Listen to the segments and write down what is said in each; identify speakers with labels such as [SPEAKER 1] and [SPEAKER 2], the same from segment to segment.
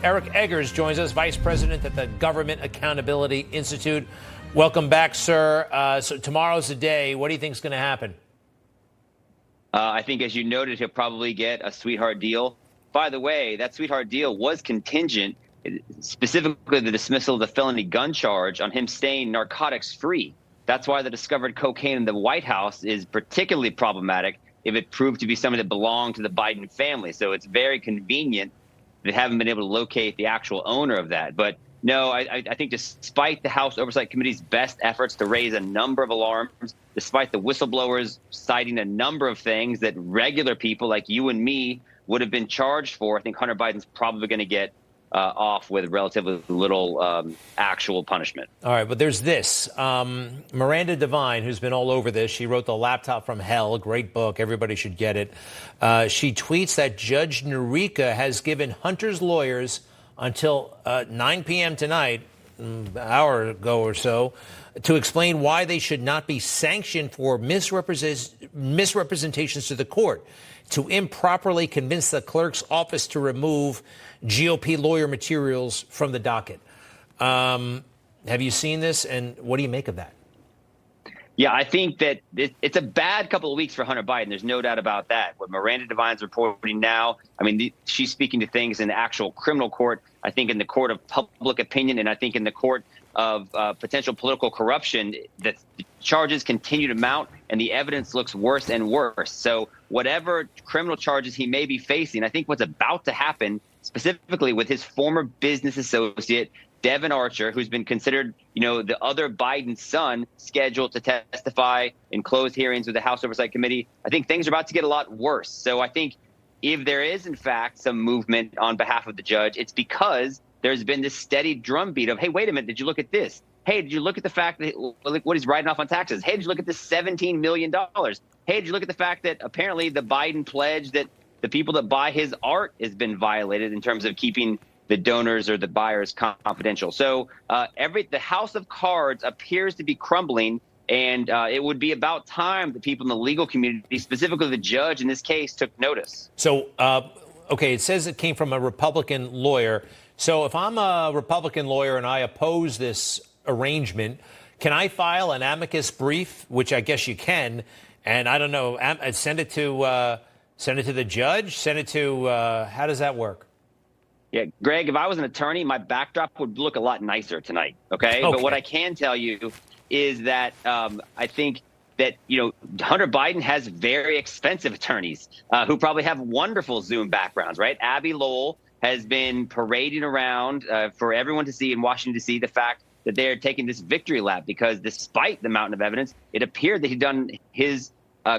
[SPEAKER 1] Eric Eggers joins us, Vice President at the Government Accountability Institute. Welcome back, sir. So tomorrow's the day. What do you think is going to happen?
[SPEAKER 2] I think, as you noted, he'll probably get a sweetheart deal. By the way, that sweetheart deal was contingent, specifically the dismissal of the felony gun charge, on him staying narcotics-free. That's why the discovered cocaine in the White House is particularly problematic if it proved to be something that belonged to the Biden family. So it's very convenient. They haven't been able to locate the actual owner of that. But no, I think despite the House Oversight Committee's best efforts to raise a number of alarms, despite the whistleblowers citing a number of things that regular people like you and me would have been charged for, I think Hunter Biden's probably going to get off with relatively little actual punishment.
[SPEAKER 1] All right, but there's this. Miranda Devine, who's been all over this, she wrote The Laptop from Hell, a great book. Everybody should get it. She tweets that Judge Norica has given Hunter's lawyers until 9 p.m. tonight, an hour ago or so, to explain why they should not be sanctioned for misrepresentations to the court, to improperly convince the clerk's office to remove GOP lawyer materials from the docket. Have you seen this, and what do you make of that?
[SPEAKER 2] Yeah, I think that it's a bad couple of weeks for Hunter Biden. There's no doubt about that. What Miranda Devine's reporting now, I mean, she's speaking to things in the actual criminal court, I think in the court of public opinion, and I think in the court of potential political corruption, that the charges continue to mount and the evidence looks worse and worse. So whatever criminal charges he may be facing, I think what's about to happen, specifically with his former business associate, Devin Archer, who's been considered, the other Biden son, scheduled to testify in closed hearings with the House Oversight Committee, I think things are about to get a lot worse. So I think if there is, in fact, some movement on behalf of the judge, it's because there's been this steady drumbeat of, hey, wait a minute, did you look at this? Hey, did you look at the fact that what he's writing off on taxes? Hey, did you look at this $17 million? Hey, did you look at the fact that apparently the Biden pledge that the people that buy his art has been violated in terms of keeping the donors or the buyers confidential? So the house of cards appears to be crumbling, and it would be about time that people in the legal community, specifically the judge in this case, took notice.
[SPEAKER 1] So, okay, it says it came from a Republican lawyer. So if I'm a Republican lawyer and I oppose this arrangement, can I file an amicus brief, which I guess you can, and I don't know, send it to the judge, send it to, how does that work?
[SPEAKER 2] Yeah, Greg, if I was an attorney, my backdrop would look a lot nicer tonight, okay? But what I can tell you is that I think that, Hunter Biden has very expensive attorneys who probably have wonderful Zoom backgrounds, right? Abby Lowell has been parading around for everyone to see in Washington, D.C., the fact that they're taking this victory lap because despite the mountain of evidence, it appeared that he'd done his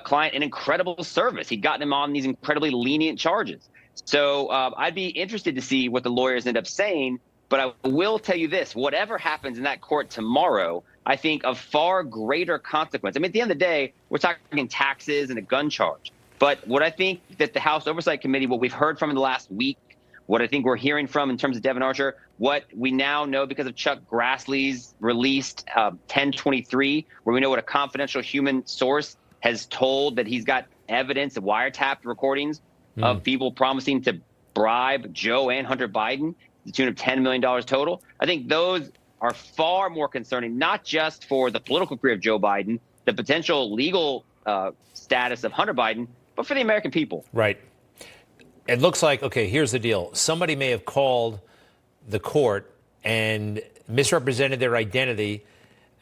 [SPEAKER 2] client an incredible service. He'd gotten him on these incredibly lenient charges. So I'd be interested to see what the lawyers end up saying. But I will tell you this, whatever happens in that court tomorrow, I think of far greater consequence. I mean, at the end of the day, we're talking taxes and a gun charge. But what I think that the House Oversight Committee, what we've heard from in the last week, what I think we're hearing from in terms of Devin Archer, what we now know because of Chuck Grassley's released 1023, where we know what a confidential human source has told that he's got evidence of wiretapped recordings of people promising to bribe Joe and Hunter Biden, to the tune of $10 million total. I think those are far more concerning, not just for the political career of Joe Biden, the potential legal status of Hunter Biden, but for the American people.
[SPEAKER 1] Right. It looks like, okay, here's the deal. Somebody may have called the court and misrepresented their identity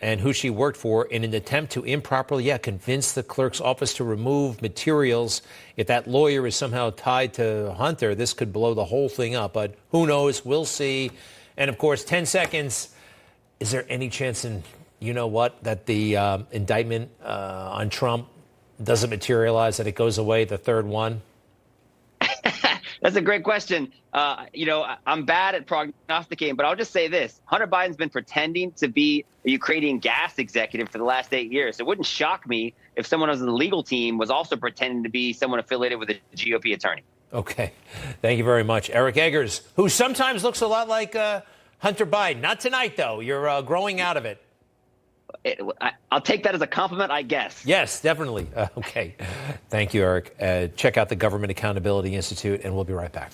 [SPEAKER 1] and who she worked for in an attempt to improperly, convince the clerk's office to remove materials. If that lawyer is somehow tied to Hunter, this could blow the whole thing up. But who knows? We'll see. And, of course, 10 seconds. Is there any chance in, that the indictment on Trump doesn't materialize, that it goes away, the third one?
[SPEAKER 2] That's a great question. I'm bad at prognosticating, but I'll just say this. Hunter Biden's been pretending to be a Ukrainian gas executive for the last 8 years. It wouldn't shock me if someone on the legal team was also pretending to be someone affiliated with a GOP attorney.
[SPEAKER 1] Okay. Thank you very much. Eric Eggers, who sometimes looks a lot like Hunter Biden. Not tonight, though. You're growing out of it.
[SPEAKER 2] I'll take that as a compliment, I guess.
[SPEAKER 1] Yes, definitely. Okay. Thank you, Eric. Check out the Government Accountability Institute, and we'll be right back.